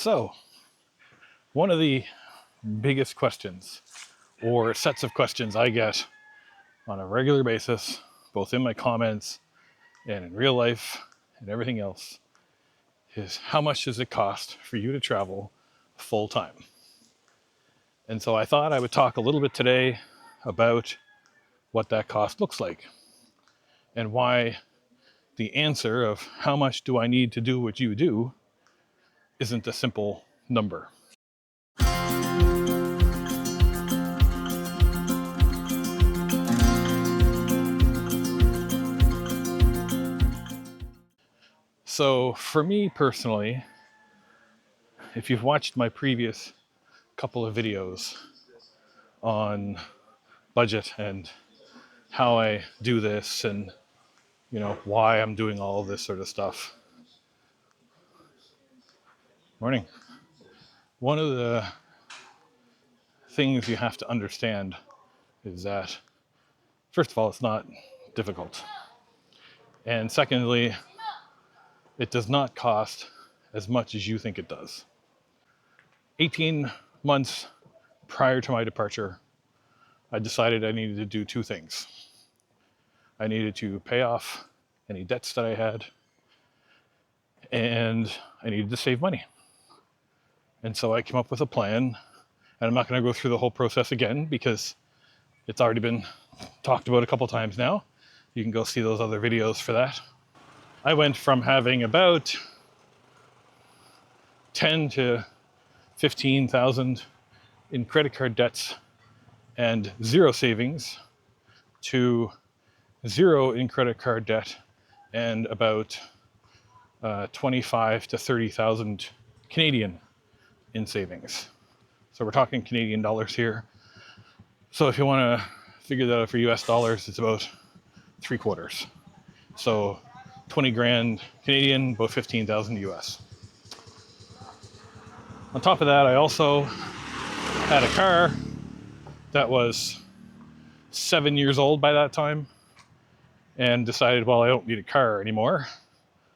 So, one of the biggest questions, or sets of questions I get on a regular basis, both in my comments and in real life and everything else, is how much does it cost for you to travel full time? And so I thought I would talk a little bit today about what that cost looks like and why the answer of how much do I need to do what you do isn't a simple number. So for me personally, if you've watched my previous couple of videos on budget and how I do this and why I'm doing all of this sort of stuff. Morning. One of the things you have to understand is that, first of all, it's not difficult. And secondly, it does not cost as much as you think it does. 18 months prior to my departure, I decided I needed to do two things. I needed to pay off any debts that I had, and I needed to save money. And so I came up with a plan, and I'm not going to go through the whole process again because it's already been talked about a couple times now. You can go see those other videos for that. I went from having about 10 to 15,000 in credit card debts and zero savings to zero in credit card debt and about 25 to 30,000 Canadian in savings. So we're talking Canadian dollars here. So if you want to figure that out for US dollars, it's about 3/4. So 20 grand Canadian, about 15,000 US. On top of that, I also had a car that was 7 years old by that time and decided, well, I don't need a car anymore.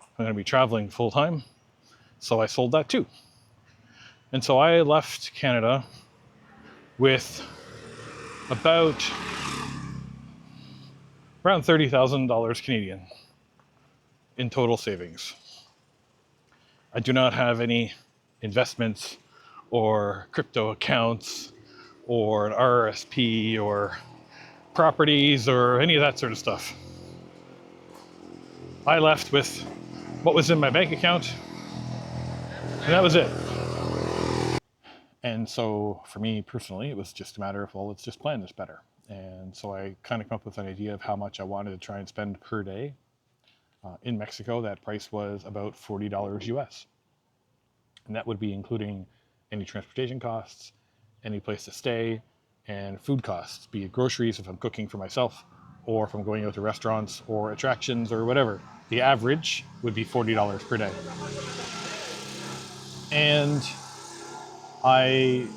I'm going to be traveling full time. So I sold that too. And so I left Canada with about around $30,000 Canadian in total savings. I do not have any investments or crypto accounts or an RRSP or properties or any of that sort of stuff. I left with what was in my bank account, and that was it. And so for me personally, it was just a matter of, well, let's just plan this better. And so I kind of come up with an idea of how much I wanted to try and spend per day. In Mexico, that price was about $40 US. And that would be including any transportation costs, any place to stay, and food costs, be it groceries if I'm cooking for myself, or if I'm going out to restaurants or attractions or whatever. The average would be $40 per day. And I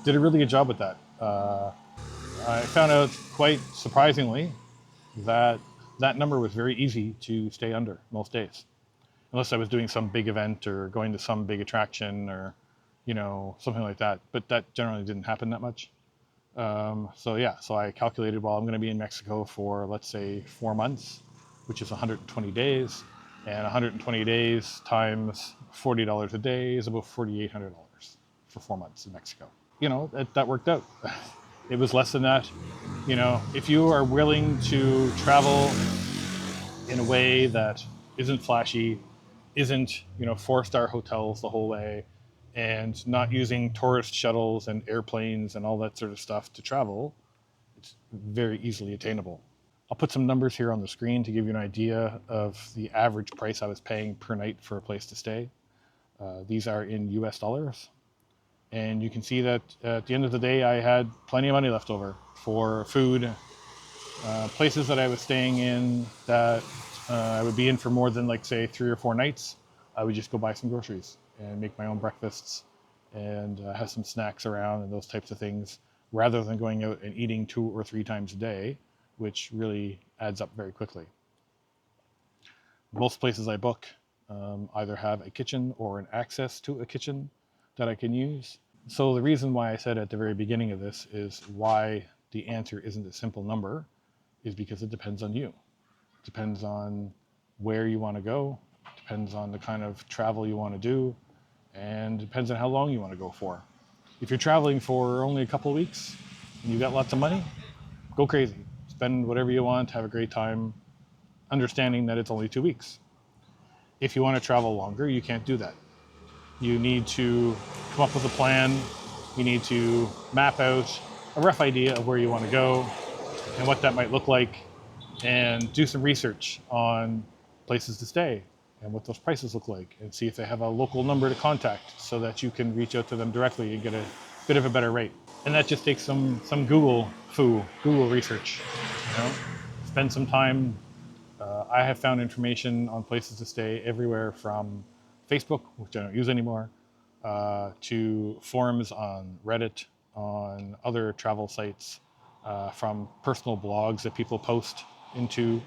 did a really good job with that. I found out quite surprisingly that that number was very easy to stay under most days, unless I was doing some big event or going to some big attraction or, something like that. But that generally didn't happen that much. So I calculated, well, I'm going to be in Mexico for, let's say, 4 months, which is 120 days. And 120 days times $40 a day is about $4,800 for 4 months in Mexico. That worked out. It was less than that. If you are willing to travel in a way that isn't flashy, isn't, 4-star hotels the whole way, and not using tourist shuttles and airplanes and all that sort of stuff to travel, it's very easily attainable. I'll put some numbers here on the screen to give you an idea of the average price I was paying per night for a place to stay. These are in US dollars. And you can see that at the end of the day, I had plenty of money left over for food. Places that I was staying in that I would be in for more than, like, say, 3 or 4 nights, I would just go buy some groceries and make my own breakfasts and have some snacks around and those types of things, rather than going out and eating 2 or 3 times a day, which really adds up very quickly. Most places I book either have a kitchen or an access to a kitchen. that I can use. So the reason why I said at the very beginning of this is why the answer isn't a simple number is because it depends on you. It depends on where you want to go, it depends on the kind of travel you want to do, and it depends on how long you want to go for. If you're traveling for only a couple of weeks and you got lots of money, go crazy. Spend whatever you want, have a great time, understanding that it's only 2 weeks. If you want to travel longer, you can't do that. You need to come up with a plan. You need to map out a rough idea of where you want to go and what that might look like, and do some research on places to stay and what those prices look like, and see if they have a local number to contact so that you can reach out to them directly and get a bit of a better rate. And that just takes some Google research. You know, spend some time. I have found information on places to stay everywhere from Facebook, which I don't use anymore, to forums on Reddit, on other travel sites, from personal blogs that people post into,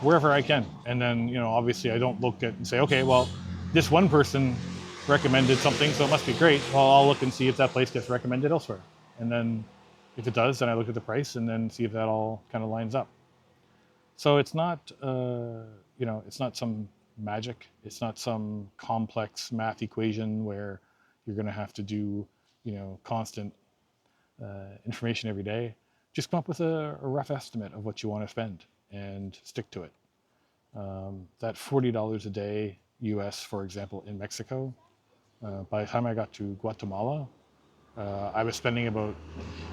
wherever I can. And then, you know, obviously I don't look at and say, okay, well, this one person recommended something, so it must be great. Well, I'll look and see if that place gets recommended elsewhere. And then if it does, then I look at the price and then see if that all kind of lines up. So it's not, you know, it's not some magic. It's not some complex math equation where you're going to have to do, you know, constant information every day. Just come up with a rough estimate of what you want to spend and stick to it. That $40 a day US, for example, in Mexico, by the time I got to Guatemala, I was spending about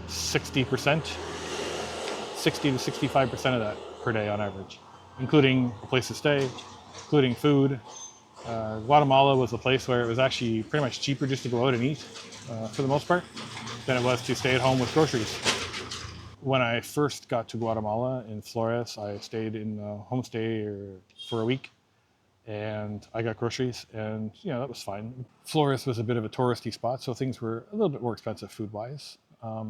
60%, 60 to 65% of that per day on average, including a place to stay, including food. Guatemala was a place where it was actually pretty much cheaper just to go out and eat, for the most part, than it was to stay at home with groceries. When I first got to Guatemala in Flores, I stayed in a homestay for a week, and I got groceries, and you know, that was fine. Flores was a bit of a touristy spot, so things were a little bit more expensive food-wise.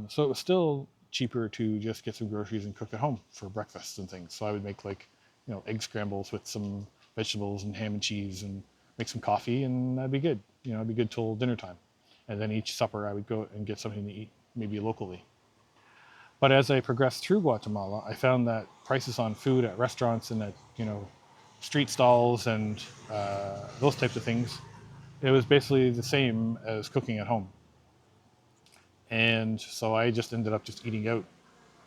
So it was still cheaper to just get some groceries and cook at home for breakfast and things. So I would make, like, you know, egg scrambles with some vegetables and ham and cheese, and make some coffee, and that'd be good. You know, it'd be good till dinner time. And then each supper I would go and get something to eat, maybe locally. But as I progressed through Guatemala, I found that prices on food at restaurants and at, you know, street stalls and those types of things, it was basically the same as cooking at home. And so I just ended up just eating out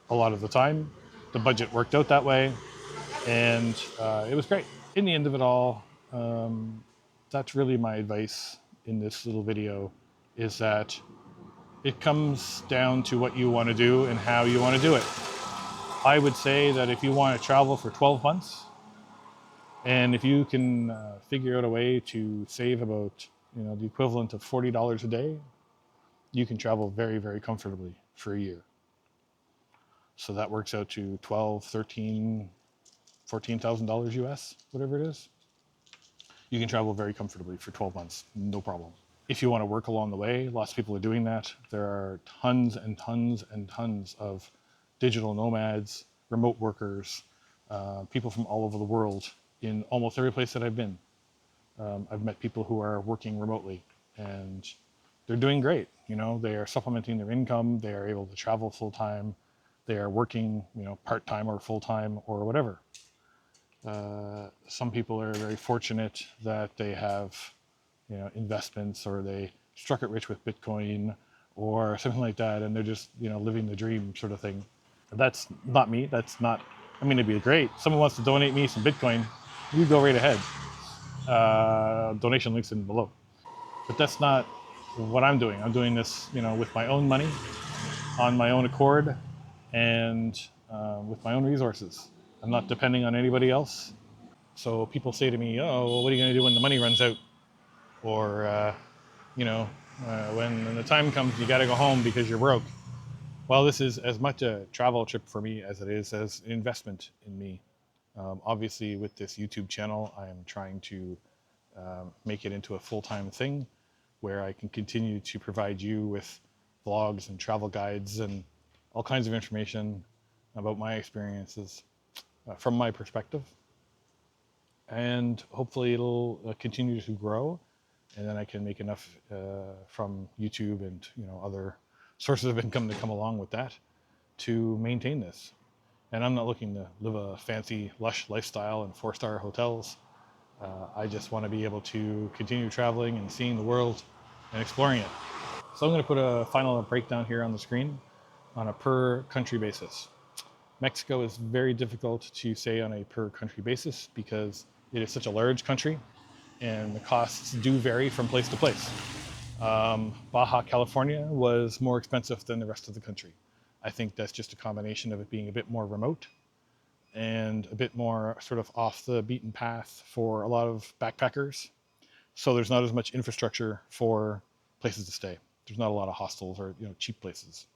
a lot of the time. The budget worked out that way, and it was great. In the end of it all, that's really my advice in this little video, is that it comes down to what you want to do and how you want to do it. I would say that if you want to travel for 12 months, and if you can figure out a way to save about, you know, the equivalent of $40 a day, you can travel very, very comfortably for a year. So that works out to $12, $13, $14,000 US, whatever it is. You can travel very comfortably for 12 months, no problem. If you want to work along the way, lots of people are doing that. There are tons and tons and tons of digital nomads, remote workers, people from all over the world in almost every place that I've been. I've met people who are working remotely, and they're doing great. You know, they are supplementing their income. They are able to travel full time. They are working, you know, part time or full time or whatever. Some people are very fortunate that they have, you know, investments, or they struck it rich with Bitcoin or something like that, and they're just, you know, living the dream sort of thing. That's not me. That's not. I mean, it'd be great. Someone wants to donate me some Bitcoin, you go right ahead. Donation links in below. But that's not what I'm doing. I'm doing this, you know, with my own money, on my own accord, and with my own resources. I'm not depending on anybody else. So people say to me, "Oh, well, what are you going to do when the money runs out?" Or, you know, when the time comes, you got to go home because you're broke. Well, this is as much a travel trip for me as it is as an investment in me. Obviously, with this YouTube channel, I am trying to make it into a full-time thing where I can continue to provide you with vlogs and travel guides and all kinds of information about my experiences from my perspective. And hopefully it'll continue to grow and then I can make enough from YouTube and other sources of income that come along with that to maintain this. And I'm not looking to live a fancy, lush lifestyle in 4-star hotels. I just want to be able to continue traveling and seeing the world and exploring it. So I'm going to put a final breakdown here on the screen on a per country basis. Mexico is very difficult to say on a per country basis because it is such a large country and the costs do vary from place to place. Baja California was more expensive than the rest of the country. I think that's just a combination of it being a bit more remote and a bit more sort of off the beaten path for a lot of backpackers. So there's not as much infrastructure for places to stay. There's not a lot of hostels or cheap places.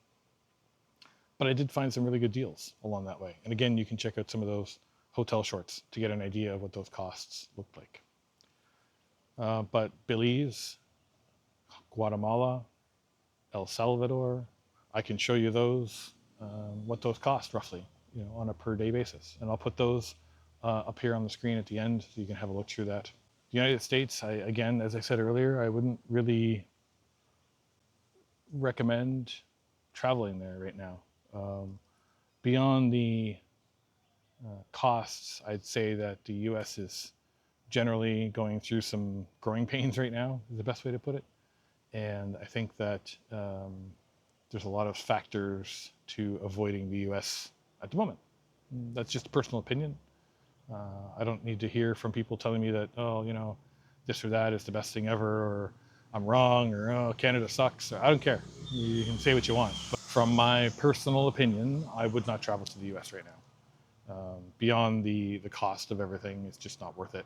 But I did find some really good deals along that way. And again, you can check out some of those hotel shorts to get an idea of what those costs looked like. But Belize, Guatemala, El Salvador, I can show you those, what those cost roughly, on a per day basis. And I'll put those up here on the screen at the end so you can have a look through that. The United States, again, as I said earlier, I wouldn't really recommend traveling there right now. Beyond the costs, I'd say that the US is generally going through some growing pains right now, is the best way to put it. And I think that there's a lot of factors to avoiding the US at the moment. That's just a personal opinion. I don't need to hear from people telling me that, oh, this or that is the best thing ever, or I'm wrong, or oh, Canada sucks. I don't care. You can say what you want. But from my personal opinion, I would not travel to the US right now. Beyond the cost of everything, it's just not worth it.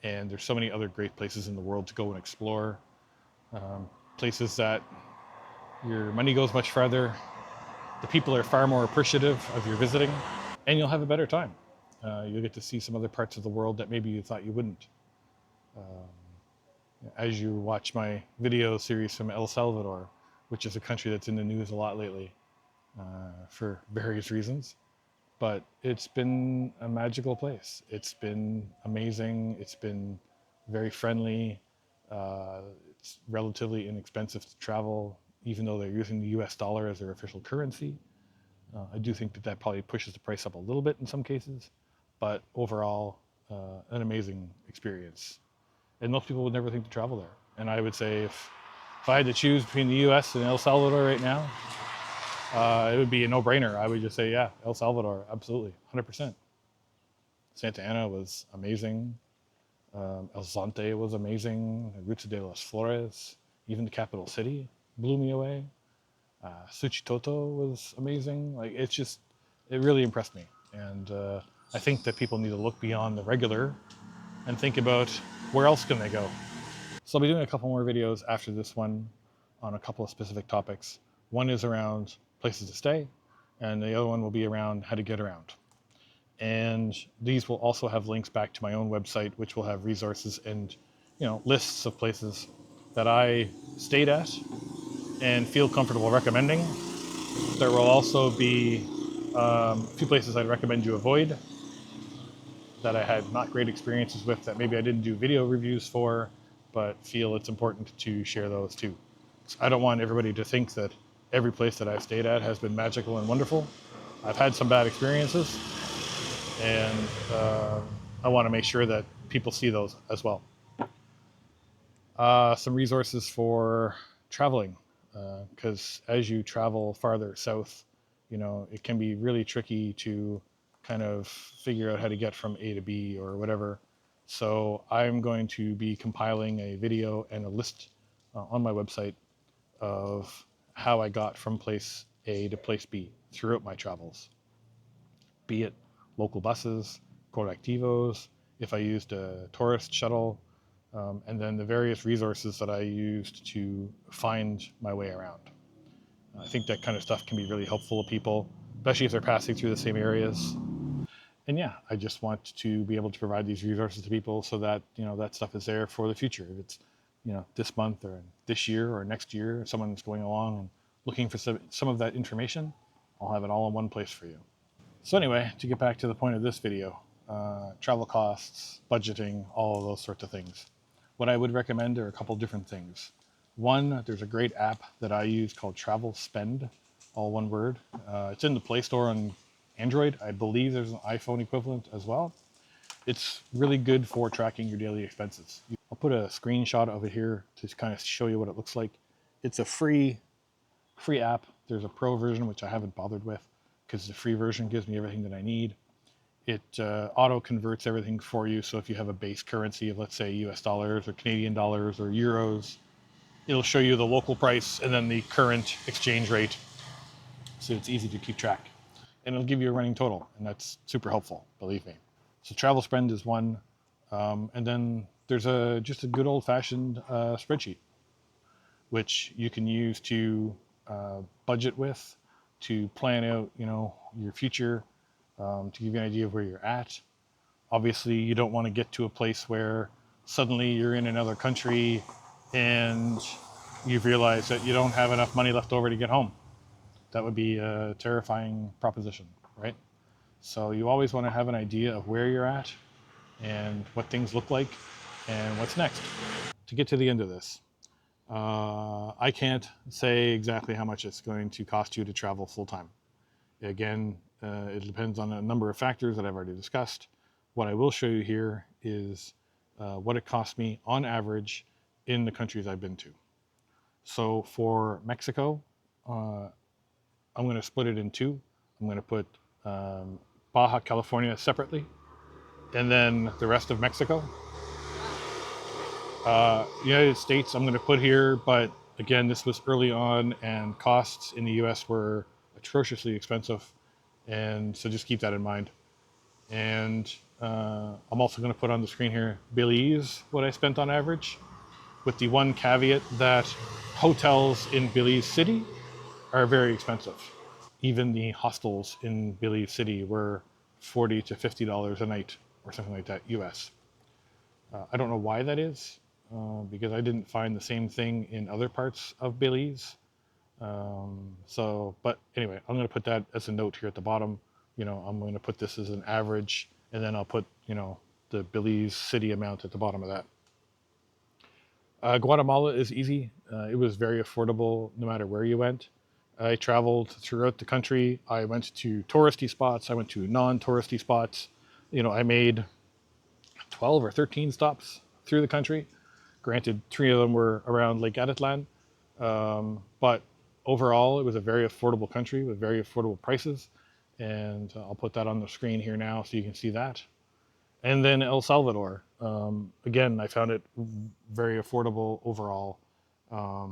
And there's so many other great places in the world to go and explore. Places that your money goes much farther. The people are far more appreciative of your visiting, and you'll have a better time. You'll get to see some other parts of the world that maybe you thought you wouldn't. As you watch my video series from El Salvador, which is a country that's in the news a lot lately for various reasons, but it's been a magical place. It's been amazing. It's been very friendly. It's relatively inexpensive to travel, even though they're using the US dollar as their official currency. I do think that probably pushes the price up a little bit in some cases, but overall, an amazing experience. And most people would never think to travel there. And I would say if I had to choose between the US and El Salvador right now, it would be a no-brainer. I would just say, yeah, El Salvador, absolutely, 100%. Santa Ana was amazing. El Zonte was amazing. Ruta de las Flores, even the capital city blew me away. Suchitoto was amazing. It really impressed me. And I think that people need to look beyond the regular and think about where else can they go. So I'll be doing a couple more videos after this one on a couple of specific topics. One is around places to stay, and the other one will be around how to get around. And these will also have links back to my own website, which will have resources and lists of places that I stayed at and feel comfortable recommending. There will also be a few places I'd recommend you avoid that I had not great experiences with, that maybe I didn't do video reviews for, but feel it's important to share those too. I don't want everybody to think that every place that I've stayed at has been magical and wonderful. I've had some bad experiences, and I want to make sure that people see those as well. Some resources for traveling, because as you travel farther south, it can be really tricky to kind of figure out how to get from A to B or whatever. So I'm going to be compiling a video and a list on my website of how I got from place A to place B throughout my travels, be it local buses, colectivos, if I used a tourist shuttle, and then the various resources that I used to find my way around. I think that kind of stuff can be really helpful to people, especially if they're passing through the same areas. And yeah, I just want to be able to provide these resources to people so that, that stuff is there for the future. If it's, this month or this year or next year, someone's going along and looking for some of that information, I'll have it all in one place for you. So anyway, to get back to the point of this video, travel costs, budgeting, all of those sorts of things. what I would recommend are a couple different things. One, there's a great app that I use called Travel Spend, all one word. It's in the Play Store on Android. I believe there's an iPhone equivalent as well. It's really good for tracking your daily expenses. I'll put a screenshot of it here to kind of show you what it looks like. It's a free app. There's a pro version, which I haven't bothered with because the free version gives me everything that I need. It auto converts everything for you. So if you have a base currency of, let's say, US dollars or Canadian dollars or euros, it'll show you the local price and then the current exchange rate. So it's easy to keep track. And it'll give you a running total. And that's super helpful, believe me. So Travel Spend is one. And then there's just a good old fashioned spreadsheet, which you can use to budget with, to plan out, your future, to give you an idea of where you're at. Obviously, you don't want to get to a place where suddenly you're in another country and you've realized that you don't have enough money left over to get home. That would be a terrifying proposition, right? So you always want to have an idea of where you're at and what things look like and what's next. To get to the end of this, I can't say exactly how much it's going to cost you to travel full time. Again, it depends on a number of factors that I've already discussed. What I will show you here is what it cost me on average in the countries I've been to. So for Mexico, I'm going to split it in two. I'm going to put Baja California separately, and then the rest of Mexico. United States I'm going to put here, but again, this was early on and costs in the US were atrociously expensive, and so just keep that in mind. And I'm also going to put on the screen here Belize, what I spent on average, with the one caveat that hotels in Belize City are very expensive. Even the hostels in Belize City were $40 to $50 a night or something like that, US. I don't know why that is, because I didn't find the same thing in other parts of Belize. But anyway, I'm going to put that as a note here at the bottom. I'm going to put this as an average, and then I'll put, the Belize City amount at the bottom of that. Guatemala is easy. It was very affordable no matter where you went. I traveled throughout the country. I went to touristy spots. I went to non-touristy spots. I made 12 or 13 stops through the country. Granted, 3 of them were around Lake Atitlan. But overall, it was a very affordable country with very affordable prices. And I'll put that on the screen here now so you can see that. And then El Salvador. Again, I found it very affordable overall. A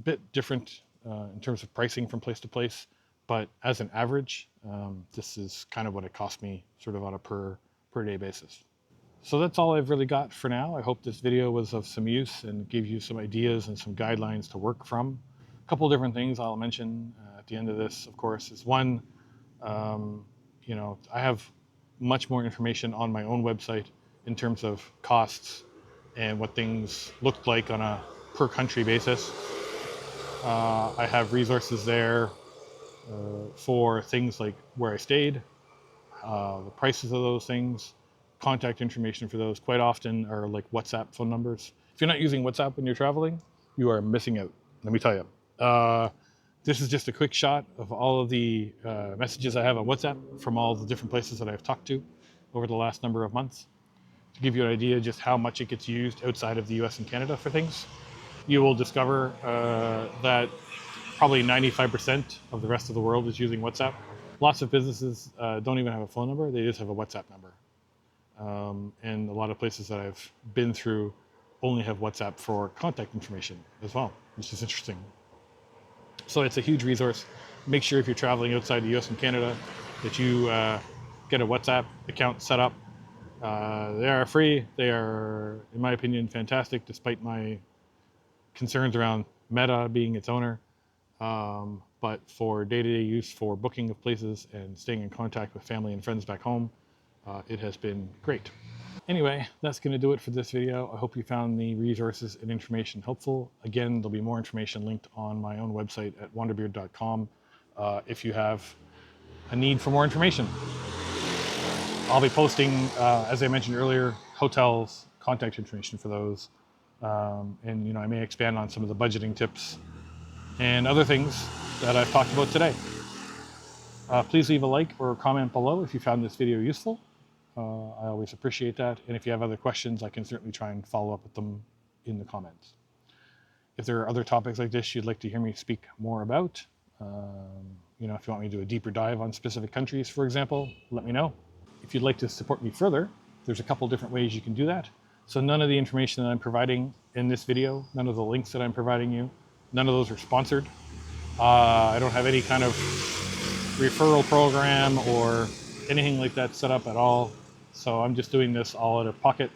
bit different in terms of pricing from place to place, but as an average, this is kind of what it cost me sort of on a per day basis. So that's all I've really got for now. I hope this video was of some use and gave you some ideas and some guidelines to work from. A couple of different things I'll mention at the end of this, of course, is one, I have much more information on my own website in terms of costs and what things looked like on a per country basis. I have resources there for things like where I stayed, the prices of those things, contact information for those quite often are like WhatsApp phone numbers. If you're not using WhatsApp when you're traveling, you are missing out. Let me tell you. This is just a quick shot of all of the messages I have on WhatsApp from all the different places that I've talked to over the last number of months, to give you an idea just how much it gets used outside of the US and Canada for things. You will discover that probably 95% of the rest of the world is using WhatsApp. Lots of businesses don't even have a phone number, they just have a WhatsApp number. And a lot of places that I've been through only have WhatsApp for contact information as well, which is interesting. So it's a huge resource. Make sure if you're traveling outside the US and Canada that you get a WhatsApp account set up. They are free. They are, in my opinion, fantastic, despite my concerns around Meta being its owner. But for day-to-day use, for booking of places and staying in contact with family and friends back home, it has been great. Anyway, that's going to do it for this video. I hope you found the resources and information helpful. Again, there'll be more information linked on my own website at WanderBeard.com if you have a need for more information. I'll be posting, as I mentioned earlier, hotels, contact information for those, And I may expand on some of the budgeting tips and other things that I've talked about today. Please leave a like or a comment below if you found this video useful. I always appreciate that. And if you have other questions, I can certainly try and follow up with them in the comments. If there are other topics like this you'd like to hear me speak more about, if you want me to do a deeper dive on specific countries, for example, let me know. If you'd like to support me further, there's a couple different ways you can do that. So none of the information that I'm providing in this video, none of the links that I'm providing you, none of those are sponsored. I don't have any kind of referral program or anything like that set up at all. So I'm just doing this all out of pocket.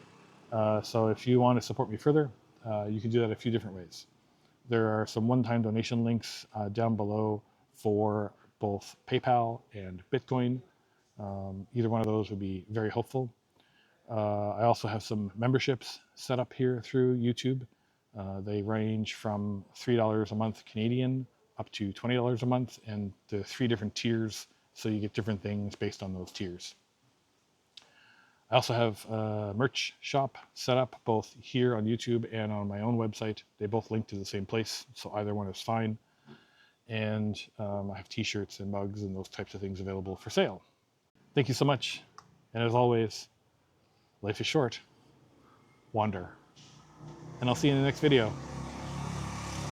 So if you want to support me further, you can do that a few different ways. There are some one-time donation links down below for both PayPal and Bitcoin. Either one of those would be very helpful. I also have some memberships set up here through YouTube. They range from $3 a month Canadian up to $20 a month, and there are 3 different tiers, so you get different things based on those tiers. I also have a merch shop set up both here on YouTube and on my own website. They both link to the same place, so either one is fine. And I have t-shirts and mugs and those types of things available for sale. Thank you so much. And as always, life is short. Wander. And I'll see you in the next video.